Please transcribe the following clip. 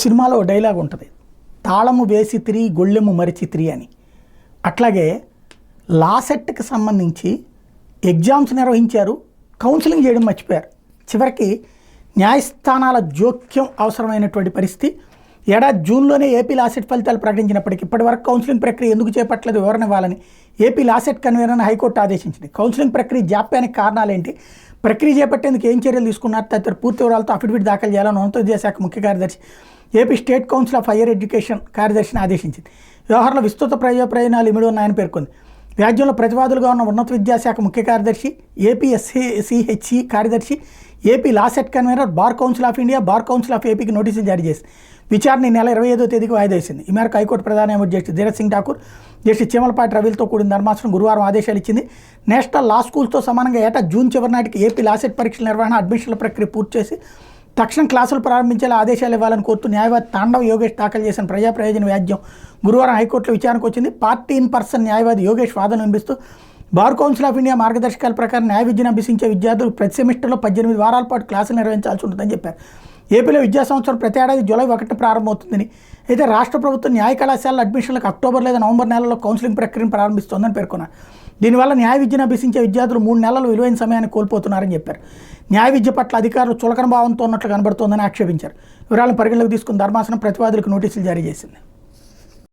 సినిమాలో డైలాగ్ ఉంటుంది, తాళము వేసి తిరిగి గొళ్ళెము మరిచి తిరిగి అని. అట్లాగే లాసెట్కి సంబంధించి ఎగ్జామ్స్ నిర్వహించారు, కౌన్సిలింగ్ చేయడం మర్చిపోయారు. చివరికి న్యాయస్థానాల జోక్యం అవసరమైనటువంటి పరిస్థితి. ఏడాది జూన్లోనే ఏపీ లాసెట్ ఫలితాలు ప్రకటించినప్పటికీ ఇప్పటివరకు కౌన్సిలింగ్ ప్రక్రియ ఎందుకు చేపట్టలేదు వివరణ ఇవ్వాలని ఏపీ లాసెట్ కన్వీనర్ను హైకోర్టు ఆదేశించింది. కౌన్సిలింగ్ ప్రక్రియ జాప్యానికి కారణాలు ఏంటి, ప్రక్రియ చేపట్టేందుకు ఏం చర్యలు తీసుకున్నారు తదితర పూర్తి వివరాలతో అఫిడవిట్ దాఖలు చేయాలని ఉన్నత విద్యాశాఖ ముఖ్య కార్యదర్శి AP state council of higher education కార్యదర్శిని ఆదేశించింది. వ్యవహారంలో విస్తృత ప్రయోజనాలు ఇమిడి ఉన్నాయని పేర్కొంది. వ్యాజ్యంలో ప్రతివాదులుగా ఉన్న ఉన్నత విద్యాశాఖ ముఖ్య కార్యదర్శి, ఏపీ ఎస్సీహెచ్ఈ కార్యదర్శి, AP LAWCET convener, bar council of India, bar council of ఏపీకి నోటీసులు జారీ చేసి విచారణ ఈ నెల 25వ తేదీకి వాయిదా వేసింది. ఈ మేరకు హైకోర్టు ప్రధాన న్యాయమూర్తి జస్టిస్ ధీరజ్ సింగ్ ఠాకూర్, జస్టిస్ చీమలపాటి రవిలతో కూడిన ధర్మాసనం గురువారం ఆదేశాలు ఇచ్చింది. నేషనల్ లా స్కూల్స్తో సమానంగా ఏటా జూన్ చివరి నాటికి ఏపీ లాసెట్ పరీక్షల నిర్వహణ, అడ్మిషన్ల ప్రక్రియ పూర్తి చేసి తక్షణం క్లాసులు ప్రారంభించేలా ఆదేశాలు ఇవ్వాలని కోరుతూ న్యాయవాది తాండవ్ యోగేష్ దాఖలు చేసిన ప్రజా ప్రయోజన వ్యాజ్యం గురువారం హైకోర్టులో విచారణకు వచ్చింది. పార్టీ ఇన్ పర్సన్ న్యాయవాది యోగేష్ వాదన వినిపిస్తూ బార్ కౌన్సిల్ ఆఫ్ ఇండియా మార్గదర్శకాల ప్రకారం న్యాయ విద్యను అభ్యసించే విద్యార్థులు ప్రతి సెమిస్టర్లో 18 వారాల పాటు క్లాసులు నిర్వహించాల్సి ఉంటుందని చెప్పారు. ఏపీలో విద్యా సంవత్సరం ప్రతి ఏడాది జూలై 1 ప్రారంభమవుతుందని, అయితే రాష్ట్ర ప్రభుత్వం న్యాయ కళాశాలల అడ్మిషన్లకు అక్టోబర్ లేదా నవంబర్ నెలలో కౌన్సిలింగ్ ప్రక్రియను ప్రారంభిస్తోందని పేర్కొన్నారు. దీనివల్ల న్యాయ విద్యను అభ్యసించే విద్యార్థులు 3 నెలలు విలువైన సమయాన్ని కోల్పోతున్నారని చెప్పారు. న్యాయ విద్య పట్ల అధికారులు చులకన భావంతో ఉన్నట్లు కనబడుతోందని ఆక్షేపించారు. వివరాలను పరిగణలోకి తీసుకున్న ధర్మాసనం ప్రతివాదులకు నోటీసులు జారీ చేసింది.